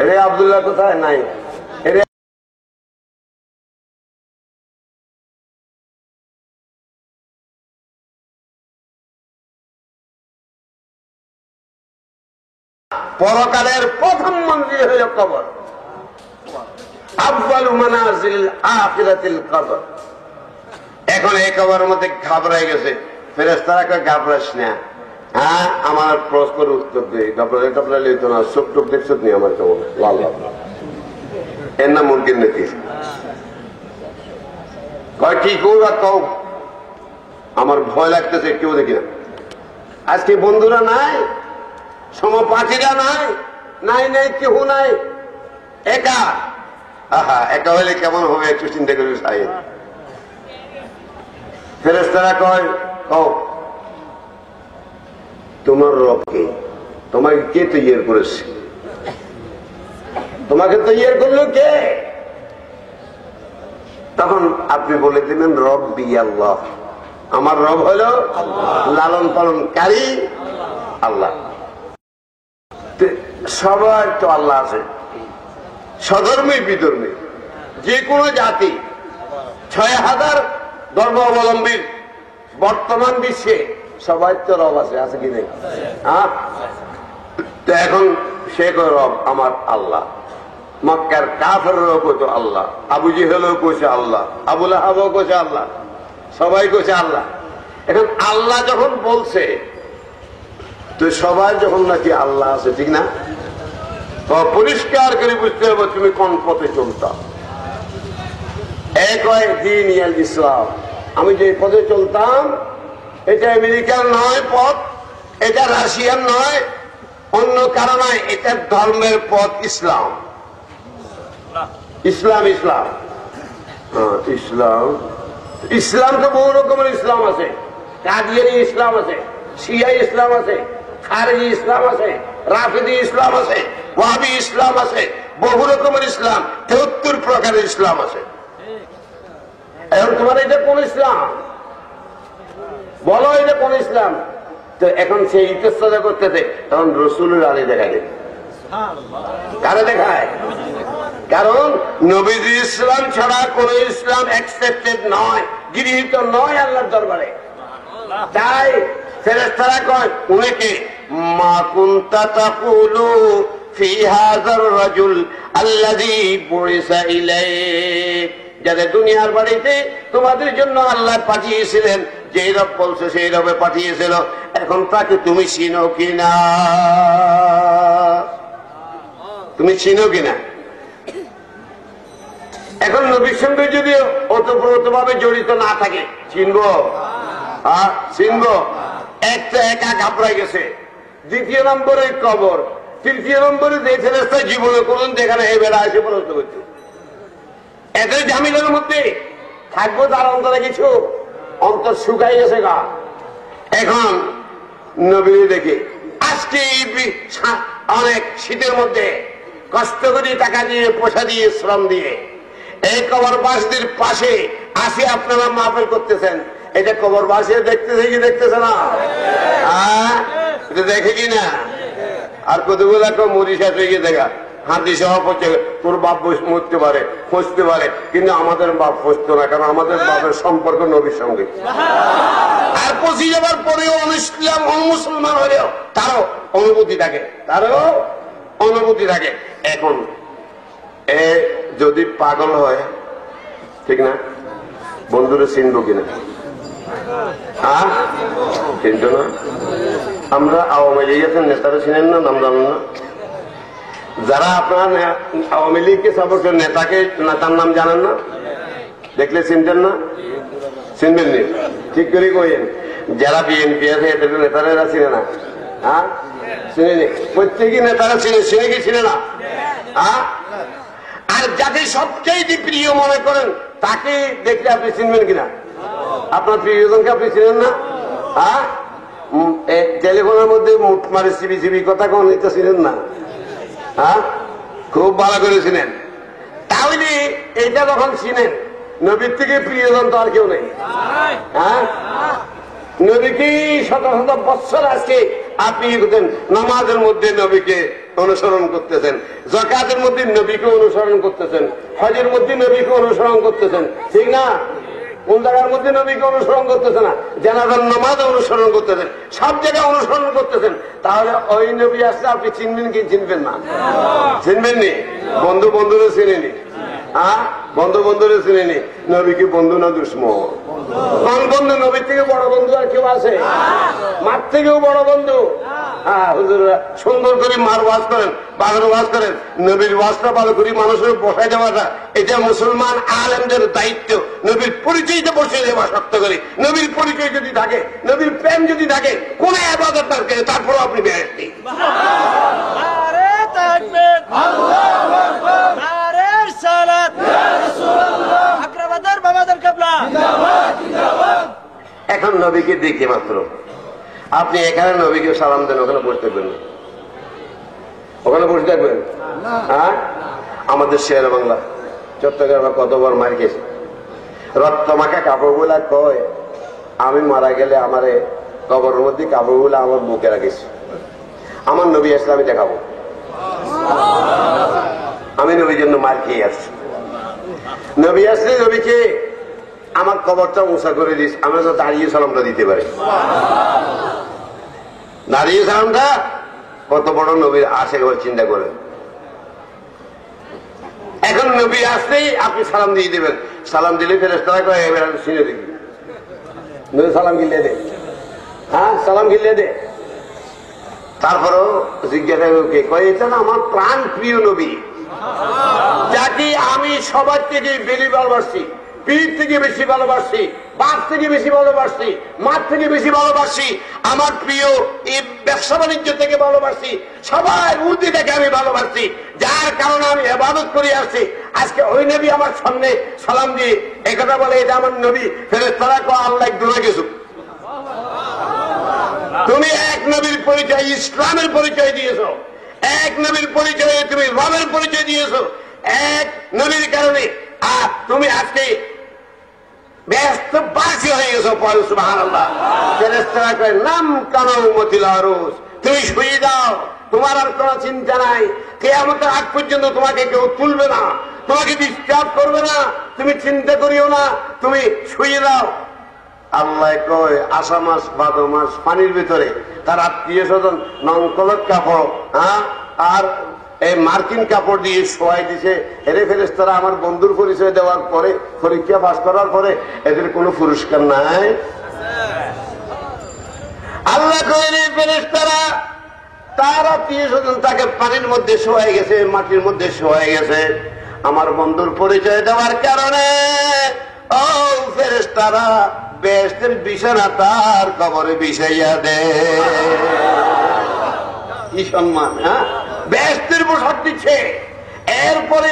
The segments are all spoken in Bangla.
এরে আব্দুল্লাহ কোথায়? নাই। এরে পরকালের প্রথম মন্দির হইল কবর। আউয়ালু মানাজিল আখিরাতিল কবর। এখন এই কবরের মধ্যে ঘাবড়াই গেছে। ফেরেশতারা কয় ঘাবড়াস না, হ্যাঁ আমার প্রশ্নের উত্তর দেয়। ঘাবড়াইলে তো না, চোখ টোক দেখছ নি আমার কেমন লাল লাল, এর নাম মুরগির নীতি। কয় কি করবা কও? আমার ভয় লাগতেছে, কেউ দেখি না। আজকে বন্ধুরা নাই, সমপাঠীরা নাই, নাই নাই কেউ নাই, একা। আহা, একা হইলে কেমন হবে একটু চিন্তা করে সাহেব। ফেরেশতারা কয় কও তোমার রবকে, তোমাকে কে তৈরি করেছে? তোমাকে তৈরি করলো কে? তখন আপনি বলে দিলেন রব্বি আল্লাহ, আমার রব হলো লালন পালনকারী আল্লাহ। সবার তো আল্লাহ আছে, সধর্মী বিধর্মী, যে কোনো জাতি, ৬,০০০ ধর্মাবলম্বীর বর্তমান বিশ্বে সবাই তো রব আছে, আছে কি নেই? হ্যাঁ, তো এখন সে রব আমার আল্লাহ। মক্কার কাফেররাও কইতো আল্লাহ, আবু জেহেলও কইছে আল্লাহ, আবুল আহাবও কইছে আল্লাহ, সবাই কইছে আল্লাহ। এখন আল্লাহ যখন বলছে, তো সবাই যখন নাকি আল্লাহ আছে, ঠিক না? তো পরিষ্কার করে বুঝতে হবে তুমি কোন পথে চলতাম। এক হয় দিন ইয়াল ইসলাম, আমি যে পথে চলতাম এটা আমেরিকার নয় পথ, এটা রাশিয়ার নয়, অন্য কারো নয়, এটা ধর্মের পথ ইসলাম। ইসলাম ইসলাম ইসলাম ইসলাম তো বহু রকমের ইসলাম আছে। কাদিয়ানি ইসলাম আছে, শিয়া ইসলাম আছে, খারেজি ইসলাম আছে, রাফিদি ইসলাম আছে, ওয়াহাবি ইসলাম আছে, বহু রকমের ইসলাম, ৭৩ প্রকারের ইসলাম আছে। এখন তোমার এটা কোন ইসলাম বলো? এটা কোন ইসলাম? তো এখন সে ইতিহাস করতে দেয়, তখন রসুলের আলী দেখা দেয়। কারে দেখায়? কারণ নবীজি ইসলাম ছাড়া কোন ইসলাম অ্যাকসেপ্টেড নয়, গৃহীত নয় আল্লাহর দরবারে। তাই ফেরেশতারা কয় উনাকে মা কুনতা তাকুলু ফি হাযার রাজুল আল্লাযী বুইসা ইলাইক, যাদের দুনিয়ার বাড়িতে তোমাদের জন্য আল্লাহ পাঠিয়েছিলেন, যেই রব বলছো সেই রবে পাঠিয়েছিল, এখন তাকে তুমি চিনো কিনা? তুমি চিনো কিনা? এখন নবীর সঙ্গে যদি ওতপ্রোতভাবে জড়িত না থাকে, চিনবো? চিনবো? একটা একা ঘাবড়াই গেছে। দ্বিতীয় নম্বরে কবর, তৃতীয় নম্বরে যে ফেরেশতা জীবনে কোন যেখানে এই বেলা এসে প্রশ্ন করছে, এদের ঝামেলার মধ্যে থাকবো তার অন্তরে কিছু, অন্তর শুকাই গেছে গা। এখন নবী দেখে আজকে অনেক শীতের মধ্যে কষ্ট করে টাকা দিয়ে, পয়সা দিয়ে, শ্রম দিয়ে এই কবরবাসীদের পাশে আসে আপনারা মাহফিল করতেছেন, এটা কবরবাসী দেখতেছে কি দেখতেছে না? এটা দেখে কিনা? আর কতগুলো মরিস আছে গিয়ে দেখা হাতি সহ পড়ছে, তোর বাপ মরতে পারে, ফসতে পারে, কিন্তু আমাদের বাপ ফসতো না, কারণ আমাদের বাপের সম্পর্ক নবীর সঙ্গে। আর পচি যাবার পরেও অনইসলাম অমুসলমান হলেও তারও অনুভূতি থাকে, তারও অনুভূতি থাকে। এখন এ যদি পাগল হয়, ঠিক না? বন্ধুরা চিনবো কিনা? চিনত না? আমরা আওয়ামী লীগের নেতারা চিনেন না, নাম জানেন না? যারা আপনার আওয়ামী লীগকে সাপোর্ট করেন, নেতার নাম জানেন না? দেখলে চিনতেন না? চিনবেন নি? ঠিক করে কইেন। যারা বিএনপি আছে এদের নেতারা চিনে না? চিনে? প্রত্যেকই নেতারা চিনে, চিনে কি চিনে না? আর যাকে সবচেয়ে প্রিয় মনে করেন তাকে দেখলে আপনি চিনবেন কিনা? আপনার প্রিয়জনকে আপনি চিনেন না? টেলিফোনের মধ্যে মুখ মারে সিবি সিবি কথা কোন, এটা চিনেন না? খুব ভালো করে চিনেন। তাহলে এটা যখন চিনেন, নবীর থেকে প্রিয়জন তো আর কেউ নেই। নবীকে শত শত বৎসর আজকে আপনি নামাজের মধ্যে নবীকে অনুসরণ করতেছেন, যাকাতের মধ্যে নবীকে অনুসরণ করতেছেন, হজের মধ্যে নবীকে অনুসরণ করতেছেন, ঠিক না? কোন জায়গার মধ্যে নবীকে অনুসরণ করতেছে না? জানাজার নামাজ অনুসরণ করতেছেন, সব জায়গায় অনুসরণ করতেছেন। তাহলে ওই নবী আসলে আপনি চিনবেন কি চিনবেন না? চিনবেন নি? বন্ধু বন্ধুরে চিনেনি, বন্ধু বন্ধুরে চিনেনি। নবী কি বন্ধু না দুশ্মন? কোন বন্ধু? নবীর থেকে বড় বন্ধু আর কেউ আছে? মার থেকেও বড় বন্ধু। হ্যাঁ, হুজুররা সুন্দর করে মার ওয়াজ করেন, বাঘের ওয়াজ করেন। নবীর ওয়াজটা ভালো করে মানুষের বসাই দেওয়াটা এটা মুসলমান আলেমদের দায়িত্ব। নবীর পরিচয়টা বসে দেওয়া শক্ত করে। নবীর পরিচয় যদি থাকে, নবীর প্রেম যদি থাকে, কোন ইবাদত থাকে, তারপরও আপনি বেহেশতি। এখন নবীকে দেখে মাত্র আপনি এখানে নবীকে সালাম দেন, ওখানে বসে থাকবেন না? ওখানে বসে থাকবেন? হ্যাঁ, আমাদের শের বাংলা চট্টগ্রামে কতবার মার খেয়েছে। রক্তমাখা কাপড়গুলা কয় আমি মারা গেলে আমারে কবরের মধ্যে কাপড়গুলা আমার বুকে রাখিস, আমার নবী আসলে আমি দেখাবো। আমি নবীর জন্য মার খেয়ে আসছি। নবী আসলে নবীকে আমার কবরটা উঁচা করে দিস, আমরা তো দাঁড়িয়ে সালামটা দিতে পারি। দাঁড়িয়ে সালামটা কত বড় নবীর আসে চিন্তা করেন। এখন নবী আসলেই আপনি সালাম দিয়ে দেবেন। সালাম দিলে ফেরেশতারা কয় এবার আমি শুনে দেখি সালাম গিলে দে। হ্যাঁ, সালাম গিলে দে। তারপরও জিজ্ঞাসা কে কয় এটা না আমার প্রাণ প্রিয় নবী, যাকে আমি সবার থেকে বেশি ভালোবাসি, পীর থেকে বেশি ভালোবাসি, বাপ থেকে বেশি ভালোবাসি, মার থেকে বেশি ভালোবাসি, আমার প্রিয় এই ব্যবসা বাণিজ্য থেকে ভালোবাসি, সবাই উর্দি থেকে আমি ভালোবাসি, যার কারণে আমি ইবাদত করে আসছি। আজকে ওই নবী আমার সামনে সালাম দিয়ে একথা বলে এটা আমার নবী, ফেরেশতারা কয় আল্লাহ দূরে গেছো। তুমি এক নবীর পরিচয়, ইসলামের পরিচয় দিয়েছো, এক নবীর পরিচয়ে তুমি রবের পরিচয় দিয়েছো, এক নবীর কারণে আর তুমি আজকে ব্যস্তবাসী হয়ে গেছো। সুবহানাল্লাহ। ফেরেশতারা কয় নাম কানো মতিল আরুস, তুমি শুয়ে দাও, তোমার আর কোন চিন্তা নাই। কিয়ামতের আগ পর্যন্ত তোমাকে কেউ তুলবে না, তোমাকে ডিস্টার্ব করবে না, তুমি চিন্তা করিও না, তুমি শুয়ে দাও। আল্লাহ কয় আষাঢ় মাস ভাদ্র মাস পানির ভিতরে তার আত্মীয় স্বজন নঙ্কলত কাপড় আর এই মার্কিন কাপড় দিয়ে শোয়াই দিছে। এরে ফেরেশতারা আমার বন্ধুর পরিচয় দেওয়ার পরে, পরীক্ষা পাস করার পরে এদের কোনো পুরস্কার নাই। আল্লাহ কয় ফেরেশতারা তার আত্মীয় স্বজন তাকে পানির মধ্যে শোয়াই গেছে, মাটির মধ্যে শোয়াই গেছে আমার বন্ধুর পরিচয় দেওয়ার কারণে। ও ফেরেশতারা বেহেশতের বিছানা তার কবরে বিছাইয়া দে। কি সম্মান! হ্যাঁ, বেহেশতের পোশাক দিচ্ছে। এরপরে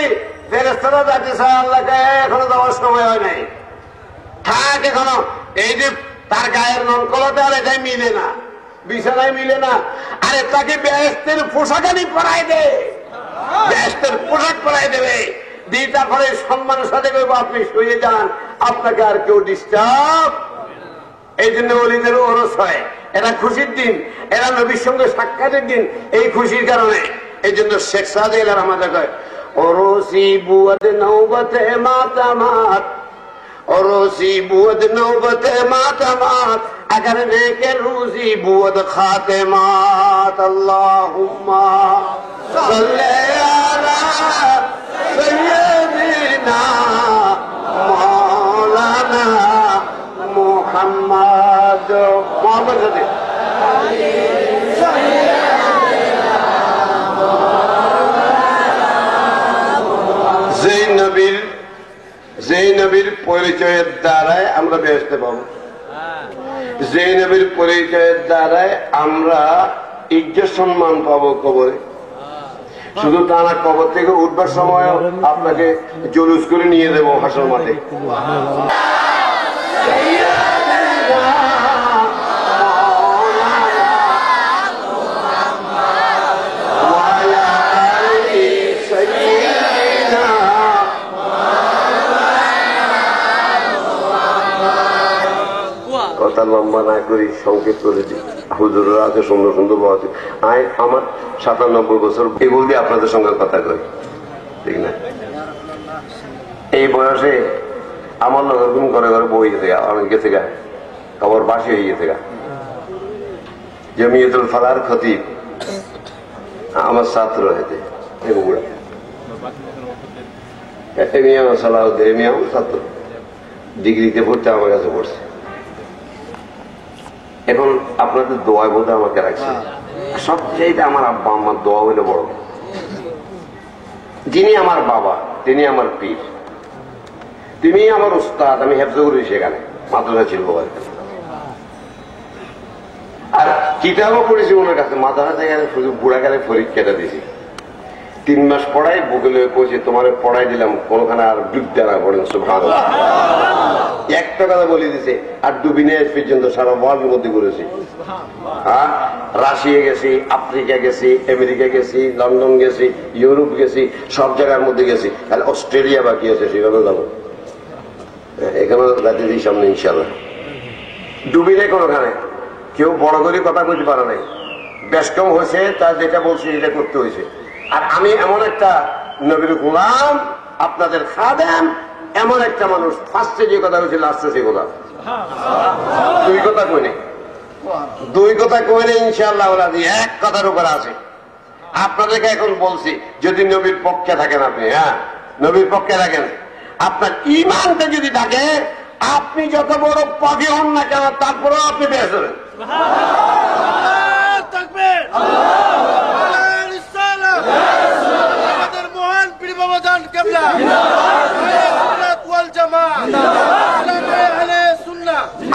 ফেরেশতারা যাচ্ছে আল্লাহকে এখনো যাওয়ার সময় হয় নাই, থাক এখনো। এই যে তার গায়ের নঙ্কলতে আর এটাই মিলে না, বিছানায় মিলে না, আরে তাকে বেহেশতের পোশাক আনি পরাই দে, বেহেশতের পোশাক পরাই দেবে। দিয়ে তারপরে সম্মানের সাথে কইবো আপনি শুয়ে যান, আপনাকে আর কেউ ডিস্টার্ব। এই জন্য ওলিদের ওরস হয়, এরা খুশির দিন, এরা নবীর সঙ্গে সাক্ষাতের দিন, এই খুশির কারণে। এই জন্য শেখ সাদেক আর আমাদের কয় ওরসি বুয়াদ নৌবতে মাতামাত, ওরসি বুয়াদ নৌবতে মাতামাত, আগার নেকে রুজি বুয়াদ খাতেমাত। আল্লাহুম্মা সাল্লি আলা সাইয়্যিদিনা মাওলানা মুহাম্মদ। মুহাম্মদ সাথে যেই নবীর পরিচয়ের দ্বারাই আমরা বেহেশতে পাবো, যেই নবীর পরিচয়ের দ্বারাই আমরা ইজ্জত সম্মান পাবো কবরে। শুধু তা না, কবর থেকে উঠবার সময় আপনাকে জলুস করে নিয়ে দেবো হাসর মাঠে। কথা লম্বা লম্বা না করি সংক্ষেপ করে দিই। হুজুররা আছে সুন্দর সুন্দর বয়স, আমার 97 বছর, এগুলো দিয়ে আপনাদের সঙ্গে কথা কই, ঠিক না? এই বয়সে আমার লোক এরকম ঘরে ঘরে বই গেছে গা, অনেক গেছে গা, খবর বাসি হয়ে গেছে গা। জমিয়তুল ফালার খতিব আমার ছাত্র হয়েছে, ছাত্র ডিগ্রিতে পড়তে আমার কাছে পড়ছে। এখন আপনাদের দোয়া বোধ আমাকে রাখছে। সবচেয়ে আমার আব্বা আমার দোয়া হইলে বড়। যিনি আমার বাবা তিনি আমার পীর, তিনি আমার উস্তাদ। আমি হেফজ করি সেখানে, মাদ্রাসা ছিল। আর কিতাবও পড়েছি ওনার কাছে। মাদ্রাসা থেকে শুধু বুড়াকালে পরীক্ষাটা দিয়েছি। 3 মাস পড়াই বগলে পৌঁছে তোমার পড়াই দিলাম, কোনখানে আর ডুবতে না পড়েন। সুবহানাল্লাহ, একটা কথা বলে দিছে। আর ডুবি নিয়ে পর্যন্ত সারা ওয়ার্ল্ডের মধ্যে ঘুরেছি। রাশিয়া গেছি, আফ্রিকা গেছি, আমেরিকা গেছি, লন্ডন গেছি, ইউরোপ গেছি, সব জায়গার মধ্যে গেছি। তাহলে অস্ট্রেলিয়া বাকি আছে, সেখানে যাবো। এখানে রাতে দিই সামনে ইনশাল্লাহ। ডুবি নেই কোনখানে, কেউ বড় করে কথা বলতে পারে নাই। বেশ কম হয়েছে, তার যেটা বলছে সেটা করতে হয়েছে। আর আমি এমন একটা নবীর গোলাম, আপনাদের খাদেম, এমন একটা মানুষ। ফার্স্টে যে কথা হয়েছে, লাস্টে সে কথা। দুই কথা কই নেই, দুই কথা কই নেই ইনশাআল্লাহ। এক কথার উপর আছে। আপনাদেরকে এখন বলছি, যদি নবীর পক্ষে থাকেন আপনি, নবীর পক্ষে থাকেন, আপনার ইমানটা যদি থাকে, আপনি যত বড় পাপী হন না কেন, তারপরেও আপনি বেশ হবেন। আমাদের মহান পীর বাবা জান কিবলা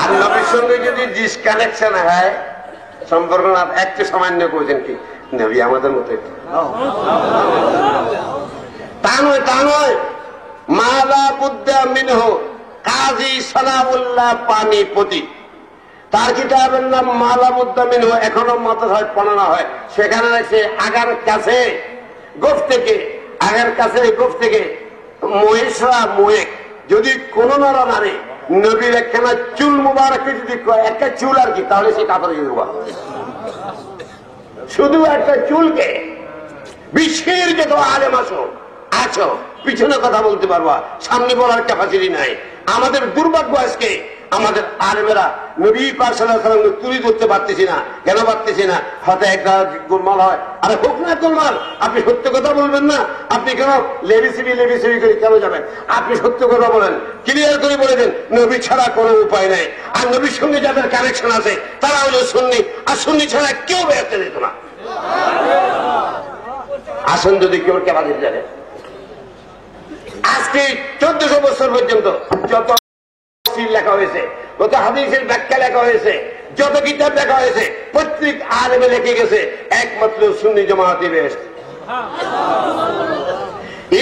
আর নবীর সঙ্গে যদি ডিসকানেকশন হয়, সম্পর্ক না, একটু সামান্য করেছেন কি নবী আমাদের মতো, তা নয়, তা নয়। মালা বুদ্ধা মিনহ কাজী সালাউল্লাহ পানিপতি, তার কিতাবের নাম মালা বুদ্ধা মিনহ, এখনো মাদ্রাসায় পড়ানো হয়। সেখানে রাখছে আগার কাছে গোফ থেকে, আগার কাছে গোফ থেকে মহেশরা মোয়েক, যদি কোন নর নারী নবীর একখানা চুল মুবারককে যদি একটা চুল আর কি, তাহলে সে কাপড় দিয়ে দেওয়া। শুধু একটা চুলকে বিশ্বের যত আলেম আছো পিছনে কথা বলতে পারবা, সামনে বলার ক্যাপাসিটি নাই। আমাদের দুর্ভাগ্য আজকে আমাদের আলেমেরা নবী পাক সাল্লাল্লাহু আলাইহি ওয়াসাল্লামকে তুলে ধরতে পারতেছি না। কেন পারতেছি না? হয়তো একটা গোলমাল হয়। আরে হোক না গোলমাল, আপনি সত্য কথা বলবেন না? আপনি কেন লেবিসিবি করে কেন যাবেন? আপনি সত্য কথা বলেন, ক্লিয়ার করে বলে দেন নবী ছাড়া কোনো উপায় নাই। আর নবীর সঙ্গে যাদের কানেকশন আছে তারা হলো সুন্নি, আর সুন্নি ছাড়া কেউ বেরোতে দিত না। আসেন, যদি কেউ কেবাদির জানে, আজকে 1400 বছর পর্যন্ত যত লেখা হয়েছে, যত হাদিসের ব্যাখ্যা লেখা হয়েছে, যত কিতাব লেখা হয়েছে, প্রত্যেক আলেমে লিখে গেছে একমাত্র সুন্নি জামায়াতি বেহেশত।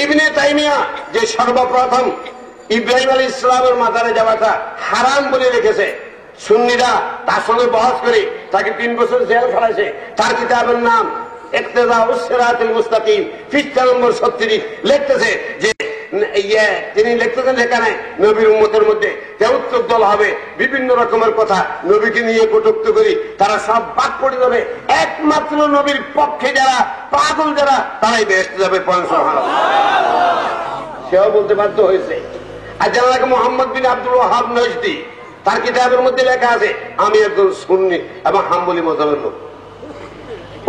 ইবনে তাইমিয়া যে সর্বপ্রথম ইব্রাহিম আলাইহিস সালামের মাজারে যাওয়াটা হারাম বলে লিখেছে, সুন্নিরা তার সঙ্গে বহস করে তাকে 3 বছর জেল খাটাইছে। তার কিতাবের নাম ইক্তেদাউস সিরাতুল মুস্তাকিম, পৃষ্ঠা নম্বর 36 লিখতেছে যে তিনি লিখতেছেন সেখানে নবীর উম্মতের মধ্যে 73 দল হবে, বিভিন্ন রকমের কথা নবীকে নিয়ে কটূক্তি করি, তারা সব বাদ পড়ে যাবে, একমাত্র নবীর পক্ষে যারা পাগল যারা তারাই বেহেশতে যাবে। সেও বলতে বাধ্য হয়েছে। আর যারা মোহাম্মদ বিন আব্দুল ওয়াহাব নজদি, তার কিতাবের মধ্যে লেখা আছে আমি একজন সুন্নি এবং হাম্বলি মাযহাবের লোক।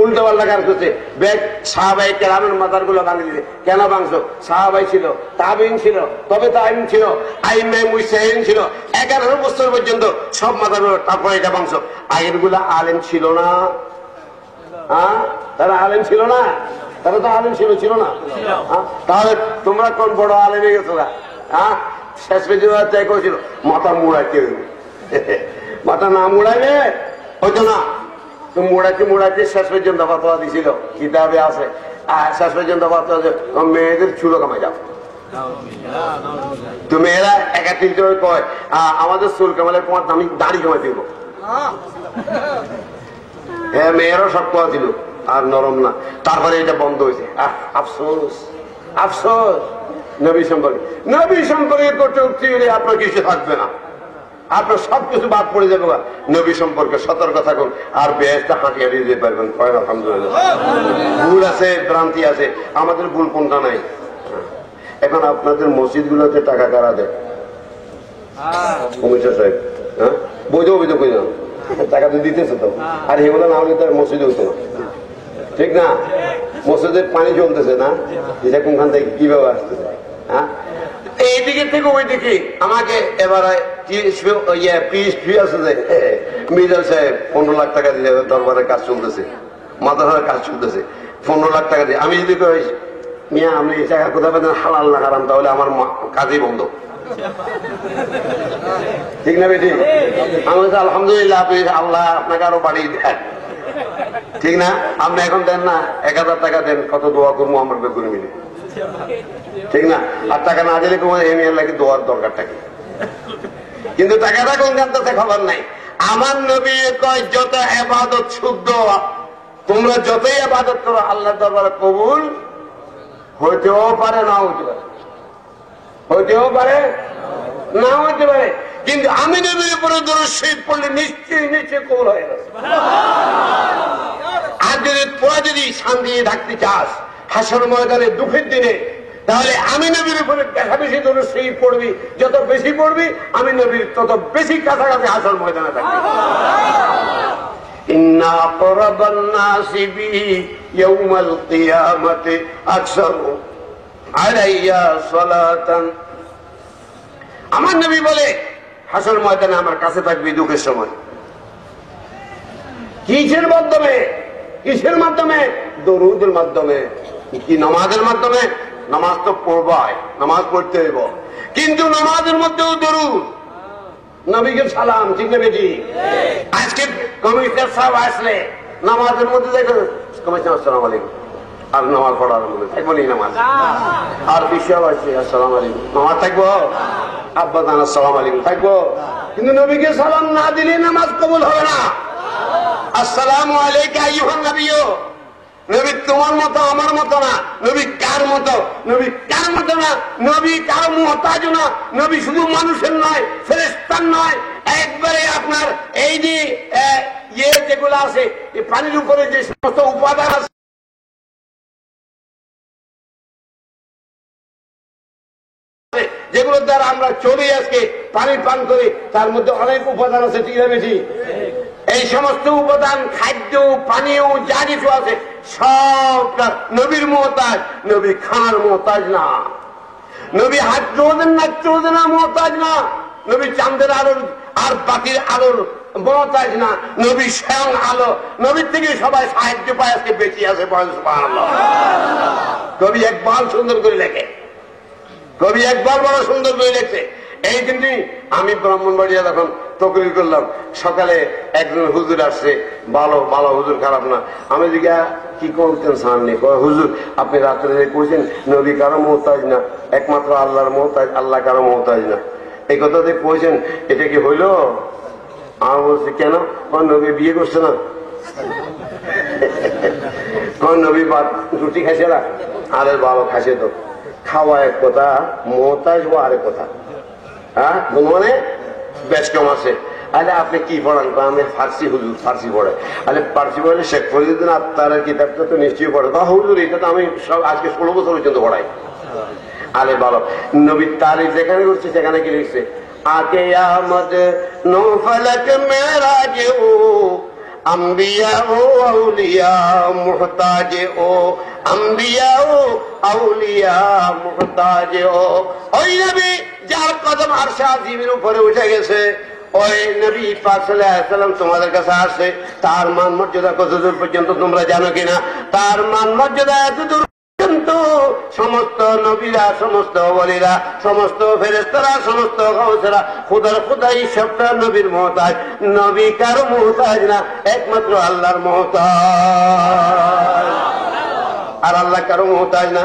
উল্টো পাল্টা কাজ করছে। বেগ সাহাবাই কেরামের মাজার গুলো ভাঙে দিছে। কেন ভাঙছো? সাহাবাই ছিল, তাবিঈন ছিল, তবে তাবিঈন ছিল, আইম্মায়ে মুজতাহিদিন ছিল, 11 বছর পর্যন্ত সব মাজার গুলো। তারপরে এটা ভাঙছো। আগের গুলা আলেম ছিল না? তারা আলেম ছিল না? তারা তো আলেম ছিল না? তাহলে তোমরা কোন বড় আলেম হয়ে গেছো? শেষ পর্যন্ত করেছিল মাথা মুড়াইতে হইব। মাথা না মুড়াইলে হইতো না। মুড়াইতে শেষ পর্যন্ত ফতোয়া দিছিল, কিতাবে আছে। আর শেষ পর্যন্ত ফতোয়া আছে মেয়েদের চুলো কামাই যাও। তো মেয়েরা 31 কয় আমাদের চুল কামালে তোমার আমি দাড়ি কামাই দিব। হ্যাঁ, মেয়েরও শক্ত ছিল আর নরম না। তারপরে এটা বন্ধ হয়েছে। আফসোস, আফসোস। নবী সম্পর্কে কটূক্তি হলে আপনার কিছু থাকবে না। আপনার সবকিছু বাদ পড়ে যাবে। নবী সম্পর্কে সতর্ক থাকুন, আর বেহেশতে হাঁটি হাঁটিয়ে যেতে পারবেন। আলহামদুলিল্লাহ। ভুল আছে, ভ্রান্তি আছে, আমাদের ভুল কোনটা নাই। এখন আপনাদের মসজিদ গুলোতে টাকা কারা দেয়? কমিশন সাহেব। হ্যাঁ, বৈধ অভিযোগ করি না, টাকা তো দিতেছে তো। আর এগুলো না হলে তার মসজিদ হতো না, ঠিক না? মসজিদের পানি চলতেছে না, এটা কোনখান থেকে কিভাবে আসতেছে? হ্যাঁ, এইদিকে থেকে ওই দিকে আমাকে এবারে মির্জা সাহেব 15 লাখ টাকা দিয়ে দরবারের কাজ চলতেছে, মাদ্রাসার কাজ চলতেছে, 15 লাখ টাকা দিয়ে। আমি যদি মিয়া আপনি এই টাকা কোথায় পেতেন, হালাল না হারাম, তাহলে আমার কাজই বন্ধ, ঠিক না বেটি? আমি বলছি আলহামদুলিল্লাহ, আপনি আল্লাহ আপনাকে আরো বাড়িয়ে দেন, ঠিক না? আপনি এখন দেন না, 1000 টাকা দেন, কত দোয়া করবো আমার বেগুনি মিলে, ঠিক না? আর টাকা না দিলে তোমার এমএল লাগে দোয়ার দরকারটা কি? কিন্তু টাকাটা কোন জানতে খবর নাই। আমার নবী কয় যত ইবাদত শুদ্ধ, তোমরা যতই ইবাদত করো আল্লাহ দরবারে কবুল হইতেও পারে, না হইতে পারে, হইতেও পারে, না হইতে পারে। কিন্তু আমি নবীর উপরে দরুদ শরীফ পড়লে নিশ্চয়ই কবুল হয়ে গেছে। আর যদি তোরা যদি শান্তি থাকতে চাস হাসর ময়দানে দুঃখের দিনে, তাহলে আমি নবীর উপরে বেশি দরুদ শরীফ পড়বি। যত বেশি পড়বি আমি নবীর তত বেশি কাছাকাছি হাসর ময়দানে থাকবি। ইন্না আকরাবান নাসি বি ইয়াউমাল কিয়ামাতি আকসারু আলাইয়া সালাতান। আমার নবী বলে হাসর ময়দানে আমার কাছে থাকবি দুঃখের সময়। কিসের মাধ্যমে? কিসের মাধ্যমে? দরুদের মাধ্যমে। কি নামাজের মাধ্যমে? নামাজ তো পড়বাই, নামাজ পড়তে হইব, কিন্তু নামাজের মধ্যেও দরুদ, নবীকে সালাম, ঠিক না বেটি? আজকে কমিশনার সাহেব আসলে নামাজের মধ্যে দেখো কমিশনার আসসালাম আলাইকুম, আর নামাজ পড়ার মধ্যে থাকবো নি নামাজ, আর বিষয় আছে আসসালাম আলাইকুম, নামাজ থাকবো, আব্বা জান আসসালাম আলাইকুম থাকবো, কিন্তু নবীকে সালাম না দিলে নামাজ কবুল হবে না। আসসালামু আলাইকা আইয়ুহান নবিয়্যু। নবী তোমার মতো আমার মতো না, নবী কার মতো? নবী কার মতো না, নবী কার মুহতাজ না। নবী শুধু মানুষের নয়, ফেরেশতার নয়, একবারে আপনার এই যে যেগুলো আছে পানির উপরে যে সমস্ত উপাদান আছে যেগুলোর দ্বারা আমরা চলি, আজকে পানি পান করি, তার মধ্যে অনেক উপাদান আছে, ঠিক না বেশি? এই সমস্ত উপাদান, খাদ্য, পানীয় যা কিছু আছে সবটা নবীর মুহতাজ। নবী খানার মুহতাজ না, নবী হাইড্রোজেন নাইট্রোজেনের মুহতাজ না, নবী চাঁদের আলোর আর বাতির আলোর মুহতাজ না, নবী স্বয়ং আলো। নবীর থেকে সবাই সাহায্য পায়, আজকে বেঁচে আছে। সুবহানাল্লাহ। কবি একবার সুন্দর করে লেখে, কবি একবার বড় সুন্দর করে লেখছে। এই দিনটি আমি ব্রাহ্মণবাড়িয়া যখন তকরির করলাম, সকালে একজন হুজুর আসছে, ভালো ভালো হুজুর, খারাপ না। আমি জিজ্ঞা কি করতেন সামনে? হুজুর আপনি রাত্রে কইছেন নবী কারো মুহতাজ না, একমাত্র আল্লাহর মুহতাজ, আল্লাহ কারো মুহতাজ না, এই কথা দিয়ে কইছেন, এটা কি হইল? আমি বলছি কেন? নবী বিয়ে করছে না? কোন নবী রুটি খাইছে না? আরে ভালো খাইছে তো। খাওয়া এক কথা, মুহতাজ হওয়া আরেক কথা। হ্যাঁ, মানে বেশ কম আছে। আরে আপনি কি পড়ান? আমি ফার্সি হুজুর, ফার্সি পড়ে। আরে ফার্সি পড়লে শেখ ফরিদুদ্দিন আত্মারের কিতাবটা তো নিশ্চয়ই পড়ে। বা হুজুর এটা তো আমি সব আজকে 16 বছর পর্যন্ত পড়াই। আরে বলো, নবীর তারিখ যেখানে করছে সেখানে কি লিখছে? আগে আহমদ নো ফলক মেরাজ ও আম্বিয়া ও আউলিয়া মুহতাজ ও আম্বিয়া ও আউলিয়া মুহতাজ ও। ওই নবী যার কদম আরশে আজিমের উপরে উঠে গেছে, ওই নবী পাক সাল্লাল্লাহু আলাইহি ওয়াসাল্লাম তোমাদের কাছে আসছে। তার মান মর্যাদা কতদূর পর্যন্ত তোমরা জানো কিনা? তার মান মর্যাদা এতদূর পর্যন্ত সমস্ত নবীরা, সমস্ত ওলিরা, সমস্ত ফেরেশতারা, সমস্ত গাউসেরা খোদার খোদাই সবটা নবীর মুহতাজ। নবী কারো মুহতাজ না, একমাত্র আল্লাহর মুহতাজ। আর আল্লাহ কারো মুহতাজ না,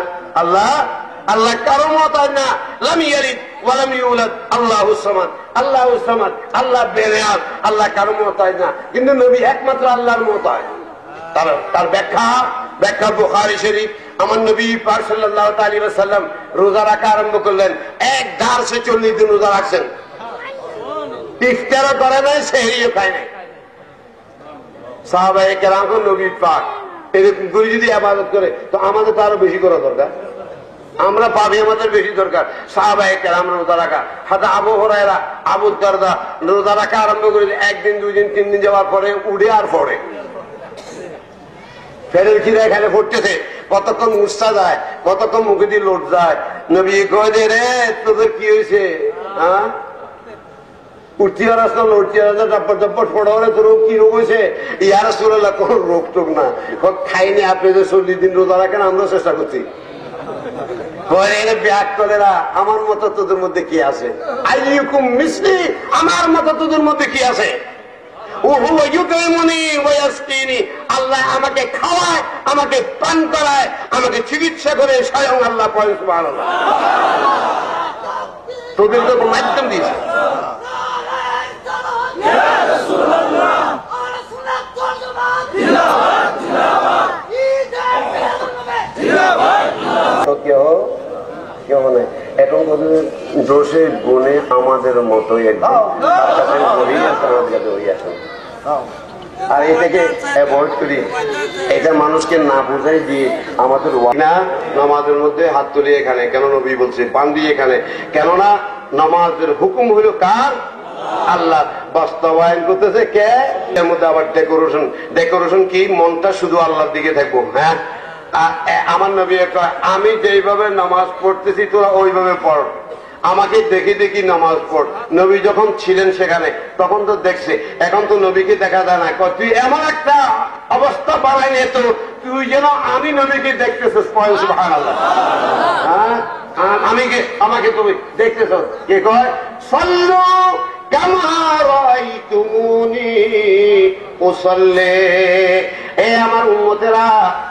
আল্লাহ কারো মুহতাজ না। লাম ইয়ালিদ ওয়া লাম ইউলাদ, আল্লাহুস সামাদ, আল্লাহুস সামাদ, আল্লাহ বেনিয়াজ, আল্লাহ কারো মুহতাজ না, কিন্তু নবী একমাত্র আল্লাহর মুহতাজ। তার ব্যাখ্যা বুখারী শরীফ। আমার নবী পাক সাল্লাল্লাহু আলাইহি ওয়াসাল্লাম রোজা রাখা আরম্ভ করলেন, এক ধার সে 40 দিন রোজা রাখছেন। ইফতারও করে নাই, সেহরিও খায় নাই। সাহাবায়ে কেরাম নবী পাক এরকম করে যদি ইবাদত করে তো আমাদের তো আরো বেশি করা দরকার। আমরা পাবি, আমাদের বেশি দরকার। সাহাবায়ে কেরাম রোজা রাখা, হাতে আবু হুরায়রা, আবু দারদা রোজা রাখা আরম্ভ করে একদিন, 2 দিন, 3 দিন যাওয়ার পরে উঠে আর পড়ে ফেরের খিরায় খালে পড়তেছে। কতক্ষণ মুস্তা যায়, কতক্ষণ মুখে দিয়ে লোট যায়। নবী কয় দে রে তোদের কি হয়েছে? হ্যাঁ, উঠতে পারাস না, লড়তে পারাস না, ডাপ্পর ডাপ্পর ফোড়া হলে তোর কি রোগ হয়েছে? ইয়া রাসূলুল্লাহ কোন রোগ টোক না, খাইনি। আপনি যে 40 দিন রোজা রাখেন, আমরা চেষ্টা করছি। ব্যাগ করেরা আমার মতো তোদের মধ্যে কি আছে? আইয়ুকুম মিসলি, আমার মতো তোদের মধ্যে কি আছে? আল্লাহ আমাকে খাওয়ায়, আমাকে পান করায়, আমাকে চিকিৎসা করে, স্বয়ং আল্লাহ পড়েন সুবহানাল্লাহ। তোদের তো মাধ্যম দিয়েছে। কেউ নেই এখন দোষে গুণে আমাদের মতোই একদম আর এটাকে অ্যাভয়েড করি। এটা মানুষকে না বোঝাই দিয়ে আমাদের না নামাজের মধ্যে হাত তুলি এখানে কেন নবী বলছে, পান দিয়ে এখানে কেননা নামাজের হুকুম হইল কার? আল্লাহ। বাস্তবায়ন করতেছে কে? এর মধ্যে আবার ডেকোরেশন। ডেকোরেশন কি? মনটা শুধু আল্লাহর দিকে থাকবো। হ্যাঁ, আমার নবী আমি যেইভাবে নামাজ পড়তেছি তোরা ওইভাবে পড়, আমাকে দেখি দেখি নামাজ পড়। নবী যখন ছিলেন সেখানে তখন তো দেখছে, এখন তো নবীকে দেখা যায় না। তুই এমন একটা অবস্থা বাড়াই নে তো তুই যেন আমি নবীকে দেখতেছিস। সুবহানাল্লাহ। হ্যাঁ, আমাকে তুমি দেখতেছ। কে কয়? সাল্লু কামা রাআইতুমুনি উসাল্লি। এ আমার উম্মতেরা,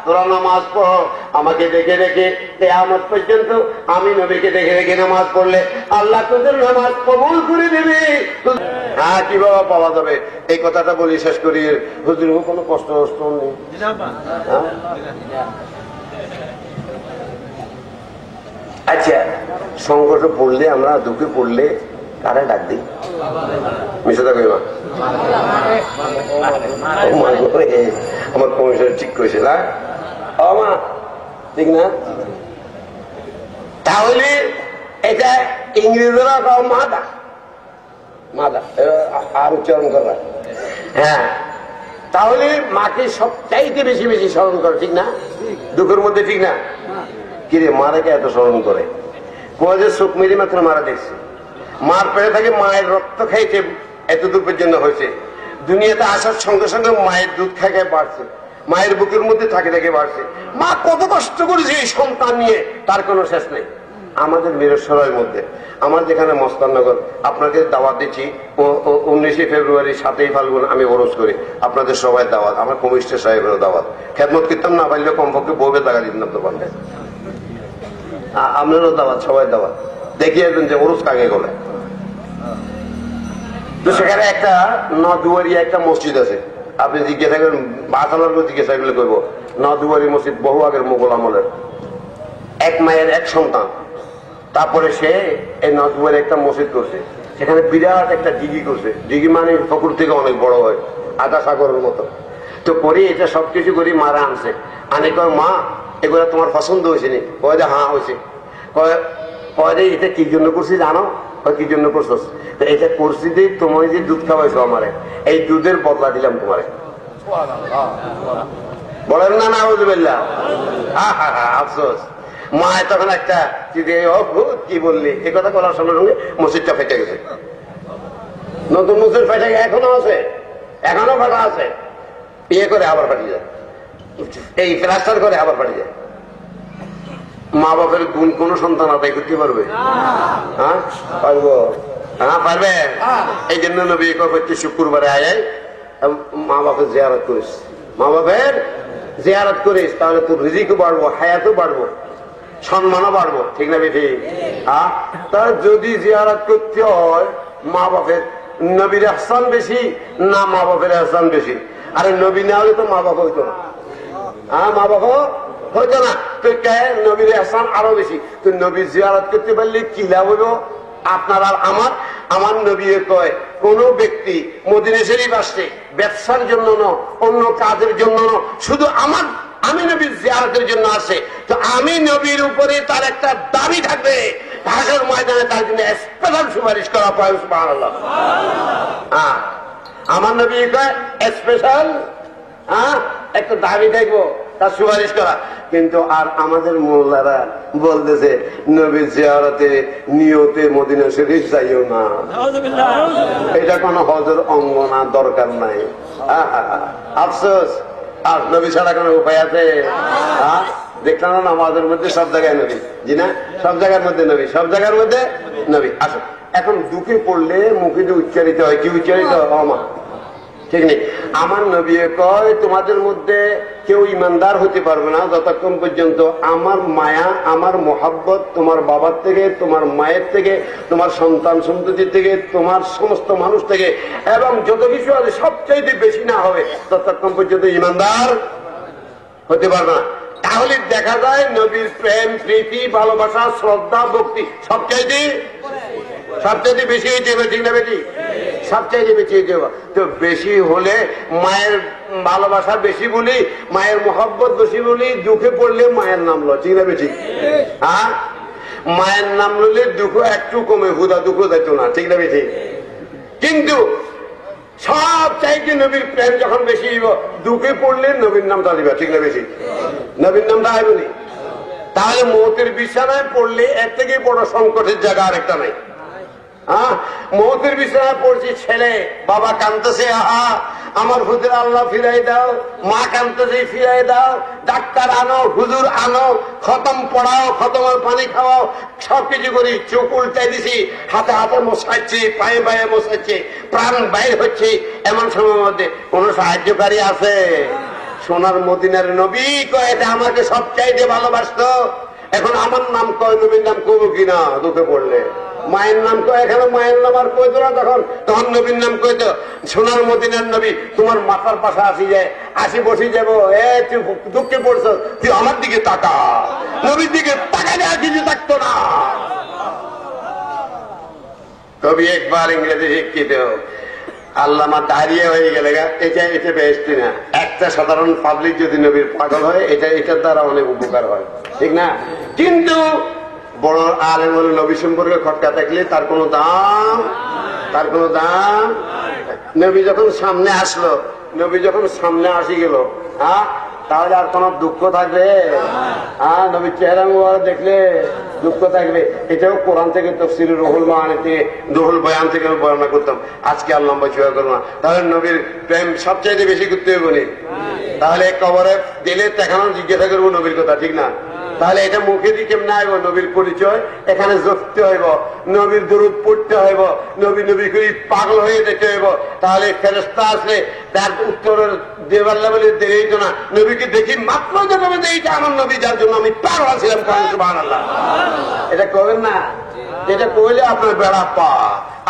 তোরা নামাজ পড় আমাকে দেখে দেখে। কিয়ামত পর্যন্ত আমি নবীকে দেখে দেখে নামাজ পড়লে আল্লাহ তোদের নামাজ কবুল করে দেবে। হ্যাঁ, কিভাবে পাওয়া যাবে? এই কথাটা বলি শেষ করি। হুজুর কোনো কষ্ট নেই। আচ্ছা, সংকটে পড়লে আমরা দুঃখে পড়লে কারে ডাক দিই? মিশাদা কইবা আমার কমিশন ঠিক করেছে না? ঠিক না? তাহলে এটা ইংরেজরা মাদা মাদা আর উচ্চারণ করা। হ্যাঁ, তাহলে মাকে সবচাইতে বেশি বেশি স্মরণ করে, ঠিক না? দুঃখের মধ্যে, ঠিক না? কিরে মারাকে এত স্মরণ করে? যে চোখ মেরে মাত্র মারা দেখছে, মার পেটে থাকে, মায়ের রক্ত খাইতে এত দূরের জন্য হয়েছে। দুনিয়াতে আসার সঙ্গে সঙ্গে মায়ের দুধ খাইয়ে বাড়ছে, মায়ের বুকের মধ্যে থাকে থেকে বাড়ছে। মা কত কষ্ট করেছে এই সন্তান নিয়ে, তার কোনো শেষ নেই। আমাদের মিরসরাইয়ের মধ্যে আমার যেখানে মস্তাননগর, আপনাদের দাওয়াত দিচ্ছি 19 ফেব্রুয়ারি 7ই ফাল্গুন আমি ওরস করি। আপনাদের সবাই দাওয়াত, আমার কমিশনার সাহেবেরও দাওয়াত। খেদমত করতাম না পারলে কমপক্ষে বউকে টাকা দিতাম তো পারলে। আপনারও দাওয়াত, সবাই দাওয়াত। দেখিয়ে দেন যে ওরস কাকে বলে। তো সেখানে একটা নদুয়ারি একটা মসজিদ আছে। আপনি জিজ্ঞাসা করেন, বাসালার জিজ্ঞাসা করলে করবো। নদুয়ারি মসজিদ বহু আগের মোগল আমলের, এক মায়ের এক সন্তান। তারপরে সে এই নদুয়ারি একটা মসজিদ করছে, সেখানে বিরাট একটা দিঘি করছে। দিঘি মানে পুকুর থেকে অনেক বড় হয়, আধা সাগরের মতো। তো করি এটা সবকিছু করি, মারা আনছে। আনে কয় মা এগুলো তোমার পছন্দ হয়েছে নি? কয় যে হ্যাঁ হয়েছে। কয় যে এটা কি জন্য করছি জানো? কি জন্য করছো? এটা করছি যে তোমার যে দুধ খাওয়াইছো আমারে, এই দুধের বদলা দিলাম তোমারে। বলেন না? না বুঝবেল্লা। আফসোস। মা তখন একটা কি বললি এই কথা বলার সঙ্গে সঙ্গে মসজিদটা ফেটে গেছে। নতুন মসজিদ ফেটে গেছে, এখনো আছে, এখনো ফাটা আছে। ইয়ে করে আবার ফাটি যায়, এই প্লাস্টার করে আবার ফাটি যায়। মা বাপের গুণ কোন সন্তান আদায় করতে পারবে? হ্যাঁ পারবো? হ্যাঁ পারবে। এই জন্য নবী প্রত্যেক শুক্রবারে আয় মা বাপের জিয়ারত করিস, মা বাপের জিয়ারত করিস, তাহলে তোর রিজিকও বাড়বো, হায়াতও বাড়বো, সম্মানও বাড়বো, ঠিক না বেঠি? হ্যাঁ, তার যদি জিয়ারত করতে হয় মা বাপের, নবীর আহসান বেশি না মা বাপের আহসান বেশি? আরে নবী না হলে তো মা বাপ হইতো না। হ্যাঁ, মা বাপ হইতো না। তো নবীর আহসান আরো বেশি। তো নবীর জিয়ারত করতে পারলে কি লাভ হইব আপনার আর আমার? আমার নবী কয় কোন ব্যক্তি মদিনা শরীফ আসছে ব্যবসার জন্য না, অন্য কাজের জন্য না, শুধু আমি নবীর জিয়ারতের জন্য আসে, তো আমি নবীর উপরে তার একটা দাবি থাকবে, হাসর ময়দানে তার জন্য স্পেশাল সুপারিশ করা পায়। সুবহানাল্লাহ। আমার নবী কয় স্পেশাল একটা দাবি দেখবো, তার সুপারিশ করা। কিন্তু আর আমাদের মোল্লারা বলতেছে নবীর জিয়ারতে নিয়তে মদিনা শরীফ যাইও না, এটা কোন হজের অঙ্গ না, দরকার নাই। আফসোস, আর নবী ছাড়া কোন উপায় আছে? দেখলাম না আমাদের মধ্যে সব জায়গায় নবী, জি না, সব জায়গার মধ্যে নবী, সব জায়গার মধ্যে নবী। আসুন, এখন দুঃখে পড়লে মুখে যে উচ্চারিত হয়, কি উচ্চারিত হয়? আমা, ঠিক নেই। আমার নবী কয় তোমাদের মধ্যে কেউ ইমানদার হতে পারবে না যতক্ষণ পর্যন্ত আমার মায়া, আমার মোহাব্বত তোমার বাবার থেকে, তোমার মায়ের থেকে, তোমার সন্তান সন্ততি থেকে, তোমার সমস্ত মানুষ থেকে এবং যত কিছু আছে সবচাইতে বেশি না হবে, ততক্ষণ পর্যন্ত ইমানদার হতে পারবে না। তাহলে দেখা যায় নবীর প্রেম, প্রীতি, ভালোবাসা, শ্রদ্ধা, ভক্তি সবচাইতে বেশি হইতে হবে, ঠিক না বেটি? সবচাইতে বেশি হইতে হবে। তো বেশি হলে মায়ের ভালোবাসা বেশি বলি, মায়ের মোহাব্বত বেশি বলি, দুঃখে পড়লে মায়ের নাম লো, ঠিক না বেটি? মায়ের নাম লইলে দুঃখ একটু কমে, হুদা দুঃখ যাইত না, ঠিক না বেটি? কিন্তু সব চাইতে নবীর প্রেম যখন বেশি হইব, দুঃখে পড়লে নবীর নামটা দিবা, ঠিক না বেশি? নবীর নামটা আইবনি। তাহলে মৌতের বিছানায় পড়লে এর থেকে বড় সংকটের জায়গা আরেকটা নাই। মৌতের বিছানায় পড়ছি, ছেলে বাবা কাঁদতেছে, আহা আমার হুজুর আল্লাহ ফিরাই দাও, মা কাঁদতেছে ফিরাই দাও, ডাক্তার আনো, হুজুর আনো, খতম পড়াও, খতমের পানি খাওয়াও, সবকিছু করি, চোখ উল্টাই দিছি, হাতে হাতে মশাচ্ছি, পায়ে পায়ে মশাচ্ছি, প্রাণ বাইর হচ্ছে, এমন সময়ের মধ্যে কোন সাহায্যকারী আছে? সোনার মদিনার নবী কয় এটা আমাকে সবচাইতে ভালোবাসতো। এখন আমার নাম কয়, নবীর নাম করবো কিনা দুঃখে পড়লে? মায়ের নাম কয়, এখানে মায়ের নাম আর কইতো না, তখন নবীর নাম কইতো। সোনার মদিনার নবী তোমার মাথার পাশে আসি যায়, আসি বসি যাবো, তুই দুঃখে পড়ছ, তুই আমার দিকে তাকা। নবীর দিকে তাকালে আর কিছু থাকতো না। কবি একবার ইংরেজি শিক্ষিত আল্লামা দাঁড়িয়ে হয়ে গেলে এটা বেহেশতি না। একটা সাধারণ পাবলিক যদি নবীর পাগল হয়, এটার দ্বারা অনেক উপকার হয়, ঠিক না? কিন্তু বড় আলেম হলে নবী সম্পর্কে খটকা থাকলে তার কোনো দাম, নবী যখন সামনে আসলো, নবী যখন সামনে আসি গেল, তাহলে আর কোন দুঃখ থাকবে? নবীর চেহারা দেখলে দুঃখ থাকবে? এটাও কোরআন থেকে তাফসীরে রুহুল মাআনি থেকে, রুহুল বয়ান থেকে বর্ণনা করতাম, আজকে আর লম্বা চড়া করবো না। তাহলে নবীর প্রেম সবচাইতে বেশি করতে হবে বলি, তাহলে কবরে দিলে দেখানো জিজ্ঞাসা করবো নবীর কথা, ঠিক না? তাহলে এটা মুখে দিয়ে কেমন আইব? নবীর পরিচয় এখানে জপতে হইব, নবীর দরুদ পড়তে হইব, নবী নবী করে পাগল হয়ে যেতে হইব। তাহলে ফেরেশতা আসলে তার উত্তরের দেবার লেভেলে দেরি হইতো না। নবীকে দেখি মাত্র জানাবে যে এইটা আমার নবী, যার জন্য আমি পাগল ছিলাম। সুবহানাল্লাহ। এটা করবেন না, এটা করলে আপনার বেড়া পা,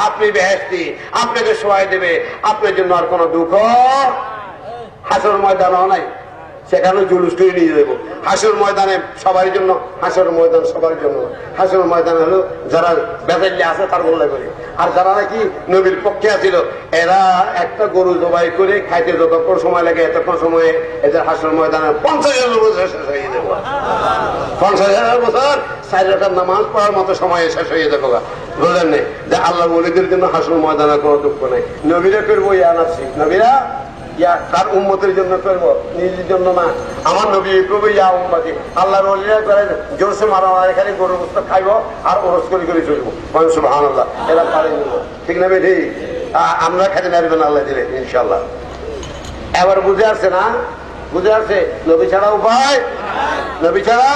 আপনি বেহেশতি, আপনাকে সহায় দেবে, আপনার জন্য আর কোন দুঃখ হাসর ময়দানও নাই, সেখানে জুলুস করে নিয়ে যাবো। হাসর ময়দানে সবার জন্য, হাসর ময়দান সবার জন্য। হাসর ময়দান হলো যারা বেজাল্লি আছে তার বললে করে, আর যারা নাকি নবীর পক্ষে আছিল এরা একটা গরু জবাই করে খাইতে যতক্ষণ সময় লাগে এতক্ষণ সময়ে এদের হাসর ময়দানে 50,000 বছর শেষ হয়ে যাবো। 50,000 বছর 4 রাকাত নামাজ পড়ার মতো সময় শেষ হয়ে যাবো। বললেন না যে আল্লাহ ওলিদের জন্য হাসর ময়দানে কোনো দুঃখ নেই। নবীরা করবো ইয়া নাফসি, নবীরা তার উম্মতের জন্য করবো, নিজের জন্য না। আমার নবী করবো ইয়া উম্মতি, আল্লাহর ওলিরা করে জোরসে মারা এখানে গরু গোশত খাইবো আর ওরস করে করে চলবো। সুবহানাল্লাহ। এরা পারে, ঠিক না বেঠি? আমরা খাইতে পারবেন আল্লাহ দিলে ইনশাল্লাহ। এবার বুঝে আসছে না? বুঝে আসছে? নবী ছাড়া উপায়, নবী ছাড়া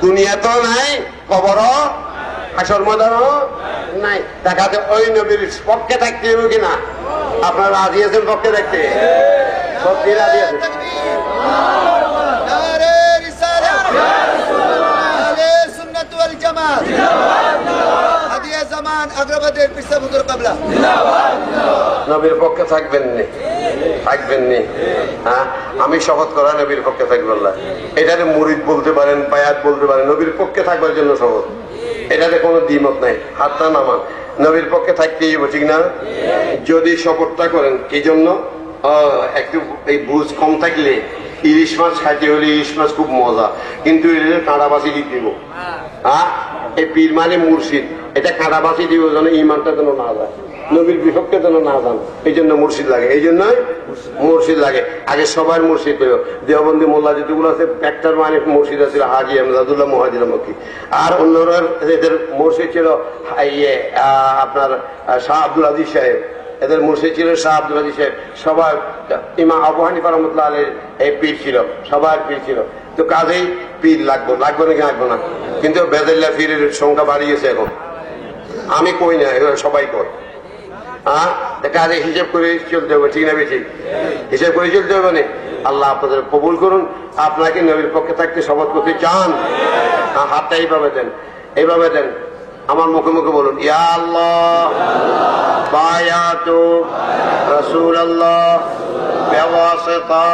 দুনিয়া তো নাই, কবরও হাসর ময়দানও নাই। দেখাতে ওই নবীর পক্ষে থাকতে হবে কিনা? আপনারা রাজি আছেন পক্ষে থাকতে? সত্যি রাজি আছেন? নবীর পক্ষে থাকবেন নি? থাকবেন নি? হ্যাঁ, আমি শপথ করা নবীর পক্ষে থাকবেন না। এটারে মুরিদ বলতে পারেন, বায়াত বলতে পারেন, নবীর পক্ষে থাকবার জন্য শপথ। এটাতে কোনো দ্বিমত নাই। হাতটা নামান। নবীর পক্ষে থাকতেই হবে, ঠিক না? যদি শপথটা করেন কি জন্য, একটু এই বুঝ কম থাকলে ইলিশ মাছ খাইতে হলে ইলিশ মাছ খুব মজা, কিন্তু কাঁটাবাসি দিব। হ্যাঁ, এই পীর মানে মুর্শিদ, এটা কাঁটাবাসি দিব যেন ইমানটা যেন না যায়, নবীর বিপক্ষে যেন না যান, এই জন্য মুর্শিদ লাগে। এই জন্যই মুর্শিদ লাগে। আগে সবার মুর্শিদ ছিল, দেওবন্দি মোল্লা যেগুলো আছে একটার মানে মুর্শিদ আছে হাজি আমজাদুল্লাহ মুহাজির মক্কি, আর অন্যরা এদের মুর্শিদ ছিল ইয়ে আপনার শাহ আব্দুল আজিজ সাহেব, এদের মুর্শিদ ছিল শাহ আব্দুল আজিজ সাহেব। সবার ইমাম আবু হানিফা রাহমাতুল্লাহ আলাইহির এই পীর ছিল, সবার পীর ছিল। তো কাজেই পীর লাগবে নাকি লাগবো না? কিন্তু বেদাল্লা পীরের সংখ্যা বাড়িয়েছে এখন, আমি কই না, এগুলো সবাই কর। কাজে হিসাব করে চলতে হবে, ঠিক না বেশি হিসাব করে চলতে হবে। মানে আল্লাহ আপনাদের কবুল করুন। আপনাকে নবীর পক্ষে থাকতে শপথ করতে চান, হাতটা এইভাবে দেন, এইভাবে দেন, আমার মুখে মুখে বলুন, ইয়া আল্লাহ বায়াতু রাসূলুল্লাহ বিওয়াসিতা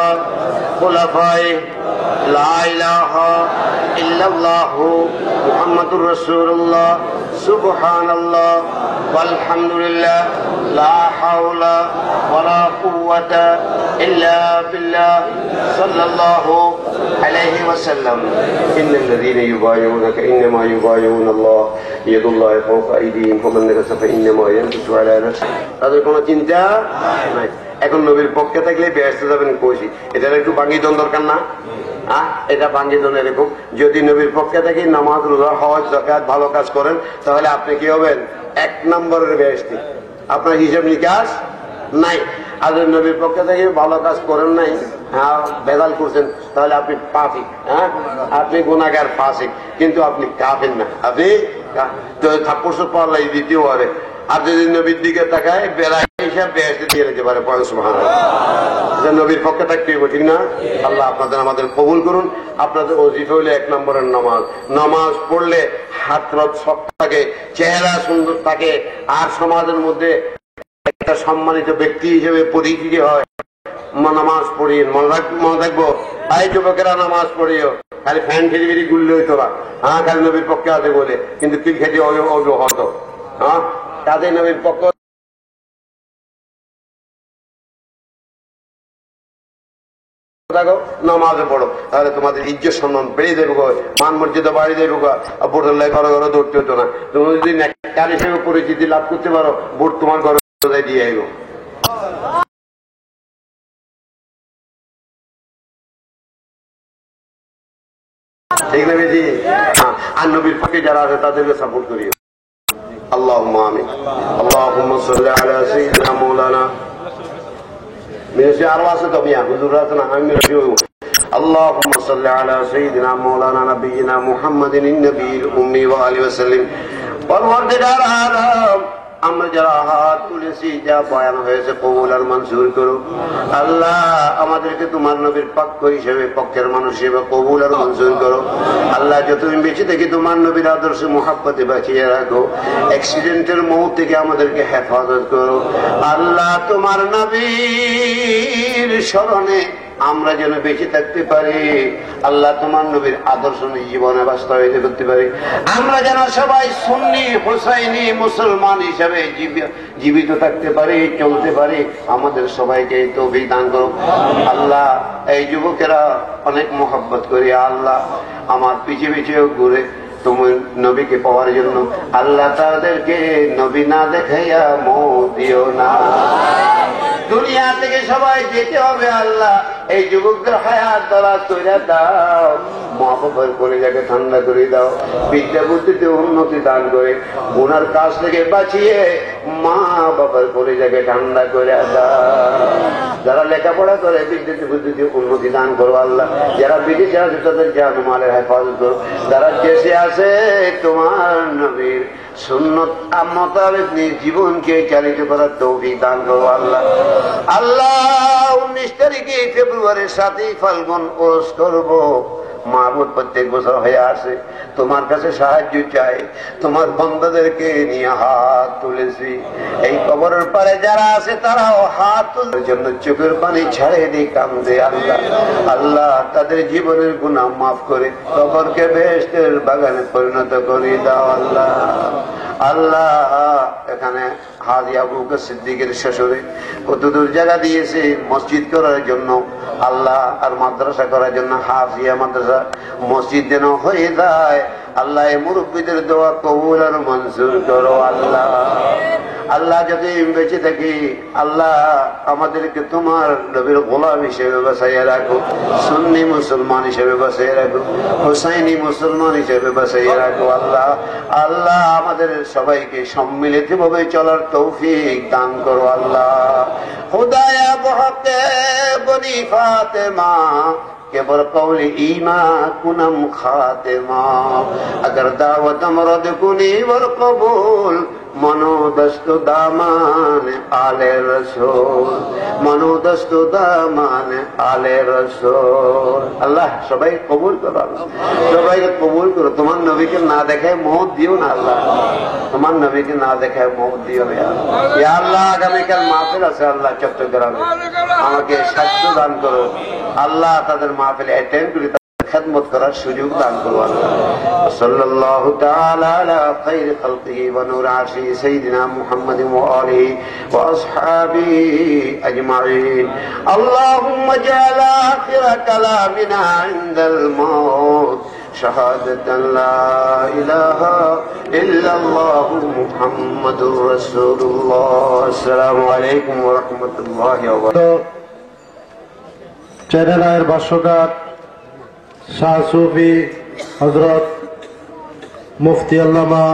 খুলাফায়ে লা ইলাহা ইল্লাল্লাহু মুহাম্মাদুর রাসূলুল্লাহ সুবহানাল্লাহ ওয়ালহামদুলিল্লাহ লা হাওলা ওয়ালা কুওয়াতা ইল্লা বিল্লাহ সাল্লাল্লাহু আলাইহি ওয়াসাল্লাম। ইন্নাল্লাযীনা ইউবাইউনাকা ইন্নামা ইউবাইউনাল্লাহ ইয়াদুল্লাহি ফাওকা আইদিহিম ওয়া মান নাকাসা ফাইন্নামা ইয়ানকুসু আলা নাফসিহি। তাদের কোনো চিন্তা নাই। এখন নবীর পক্ষে থাকলে বেহেশতে যাবেন কইছি, এটার একটু ভাঙি দেন দরকার না? এটা ভাঙি দেন এরকম। যদি নবীর পক্ষে থাকি নামাজ রোজা হজ যাকাত ভালো কাজ করেন, তাহলে আপনি কি হবেন? 1 নম্বরের বেহেশতি। আপনার হিসাব নিকাশ নাই। আর নবীর পক্ষে থেকে ভালো কাজ করেন নাই, ভেজাল করছেন, তাহলে আপনি ফাসিক। আপনি গুনাহগার ফাসিক, কিন্তু আপনি কাফের না। আপনি থাপ্পড় পাল্লাই দ্বিতীয় বারে। আর যদি নবীর দিকে তাকায় বেলা হিসাব বেহেশতে দিয়ে নিতে পারে। সুবহানাল্লাহ। নবীর পক্ষে থাকতে হবে, ঠিক না? আল্লাহ আপনাদের আমাদের কবুল করুন। আপনাদের ওজিফা হইলে 1 নম্বরের নামাজ। নামাজ পড়লে হাত রত শক্ত থাকে, চেহারা সুন্দর থাকে, আর সমাজের মধ্যে একটা সম্মানিত ব্যক্তি হিসেবে পরিচিতি হয়। নামাজ পড়ি, মনে থাকবো। এই যুবকেরা নামাজ পড়িও, খালি ফ্যান খেলি বেরি গুললে হইতো না। খালি নবীর পক্ষে আছে বলে, কিন্তু কিল খেতে হতো। তাদের নবীর পক্ষ নামাজে পড়ো, তাহলে তোমাদের ইজ্জত সম্মান বেড়ে দেবে, মান মর্যাদা বাড়িয়ে দেবে। ভোটের লাই ঘরে ঘরে ধরতে হতো না। তুমি যদি নেককার হিসেবে পরিচিতি লাভ করতে পারো, ভোট তোমার ঘরে দিয়ে আইব। ঠিক না বেশি? আর নবীর পক্ষে যারা আছে তাদেরকে সাপোর্ট করি। আল্লাহুম্মা আমিন। আল্লাহুম্মা সাল্লি আলা সাইয়্যিদিনা মাওলানা আরো আছে তো মিয়া হুজুর আছে না, আমি আল্লাহুম্মা সাল্লি আলা সাইয়্যিদিনা মাওলানা নবিয়িনা মুহাম্মাদিন নবিয়্যিল উম্মি ওয়া আলিহি ওয়া সাল্লাম। পরওয়ারদিগার আলম, আমরা যারা হাত তুলেছি, যা বয়ান হয়েছে কবুল আর মঞ্জুর করো। আল্লাহ আমাদেরকে তোমার নবীর পক্ষ হিসেবে, পক্ষের মানুষ হিসেবে কবুল আর মঞ্জুর করো। আল্লাহ যতদিন বেঁচে থেকে তোমার নবীর আদর্শে মুহাব্বতে বাঁচিয়ে রাখো। অ্যাক্সিডেন্টের মুখ থেকে আমাদেরকে হেফাজত করো। আল্লাহ তোমার নবীর স্মরণে আমরা যেন বেঁচে থাকতে পারি। আল্লাহ তোমার নবীর আদর্শ জীবনে বাস্তবায়িত করতে পারি। আমরা যেন সবাই সুন্নি হুসাইনি মুসলমান হিসাবে জীবিত থাকতে পারি, চলতে পারি। আমাদের সবাইকে তৌফিক দান করো। আল্লাহ এই যুবকেরা অনেক মোহাব্বত করি। আল্লাহ আমার পিছে পিছেও ঘুরে তুমি নবীকে পাওয়ার জন্য। আল্লাহ তাদেরকে নবী না দেখাইয়া মওত দিও না। দুনিয়া থেকে সবাই যেতে হবে। আল্লাহ এই যুবকদের হায়াত দরাজ করে দাও। মা বাবার কলিজাকে ঠান্ডা করে দাও। বিদ্যা বুদ্ধিতে উন্নতি দান করে গুনার কাজ থেকে বাঁচিয়ে মা বাবার কলিজাকে ঠান্ডা করে দাও। যারা লেখাপড়া করে বিদ্যুৎ বুদ্ধিতে উন্নতি দান করো। আল্লাহ যারা বিদেশে আছে তাদের জানমালের হেফাজত করো। যারা দেশে আছে তোমার নবীর সুন্নত মোতাবেক জীবনকে চালিত করার তৌফিক দান করো। আল্লাহ আল্লাহ 19 তারিখে ফেব্রুয়ারির 7 ফাল্গুন ওরস করবো। মাহবুব প্রত্যেক বছর হয়ে আসে, তোমার কাছে সাহায্য চাই। তোমার বন্দাদেরকে নিয়ে হাত তুলেছি। এই কবরের পারে যারা আছে তারাও হাত তোলার জন্য চোখের পানি ছাড়ে দিয়ে কান্দে। আল্লাহ আল্লাহ তাদের জীবনের গুনাহ মাফ করে কবরকে বেহেশতের বাগানে পরিণত করে দাও। আল্লাহ আল্লাহ এখানে হাজী আবু বকর সিদ্দিকের শ্বশুরে কত দূর জায়গা দিয়েছে মসজিদ করার জন্য, আল্লাহ আর মাদ্রাসা করার জন্য, হাফিয়া মাদ্রাসা মসজিদ যেন হয়ে যায়। আল্লাহ এই মুরব্বীদের দোয়া কবুল আর মঞ্জুর করো আল্লাহ। আল্লাহ যদি বেঁচে থাকি আল্লাহ আমাদেরকে তোমার নবীর গোলাম হিসেবে বাঁচাইয়া রাখো, সুন্নি মুসলমান হিসেবে বাঁচাইয়া রাখো, হুসাইনি মুসলমান হিসেবে বাঁচাইয়া রাখো আল্লাহ। আল্লাহ আমাদের সবাইকে সম্মিলিত ভাবে চলার তৌফিক দান করো আল্লাহ। খুদায়া বহকে বনি ফাতেমা के बरकौल ईमा कुनम खातिमा अगर दावत मरद कुनी वर कबूल मनोदस्त दामान आले रसूल मनोदस्त दामान आले रसूल। अल्लाह সবাই কবুল করো, সবাইকে কবুল করো। তোমার নবীকে না দেখায় মওত দিও না আল্লাহ, তোমার নবীকে না দেখায় মওত দিও না ইয়া আল্লাহ। আগামীকাল মাহফিল আছে আল্লাহ চট্টগ্রামে, আমাকে স্বাস্থ্য দান করো আল্লাহ, তাদের মাহফিলে অ্যাটেন্ড করে খেদমত করার সুযোগ দান করো আল্লাহ। সাল্লাল্লাহু তাআলা আলা খায়রি খালকিহি ওয়া নূর আরশি সাইয়্যিদিনা মুহাম্মাদিন ওয়া আলিহি ওয়া আসহাবিহি আজমাইন। আল্লাহুম্মা জাআল আখিরা কালামিনা ইনদাল মাউত শাহাদাতান লা ইলাহা ইল্লাল্লাহু মুহাম্মাদুর রাসূলুল্লাহ। আসসালামু আলাইকুম ওয়া রাহমাতুল্লাহি ওয়া বারাকাতুহু। চ্যানেলের ভাষ্যকার শাহ সুফি হযরত মুফতি আল্লামা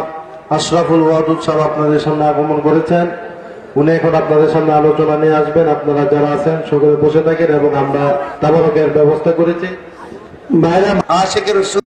আশরাফুল ওয়াদুদ সাহেব আপনাদের সামনে আগমন করেছেন। উনি এখন আপনাদের সামনে আলোচনা নিয়ে আসবেন। আপনারা যারা আছেন সকলে বসে থাকেন এবং আমরা তাবারকের ব্যবস্থা করেছি। আশিকের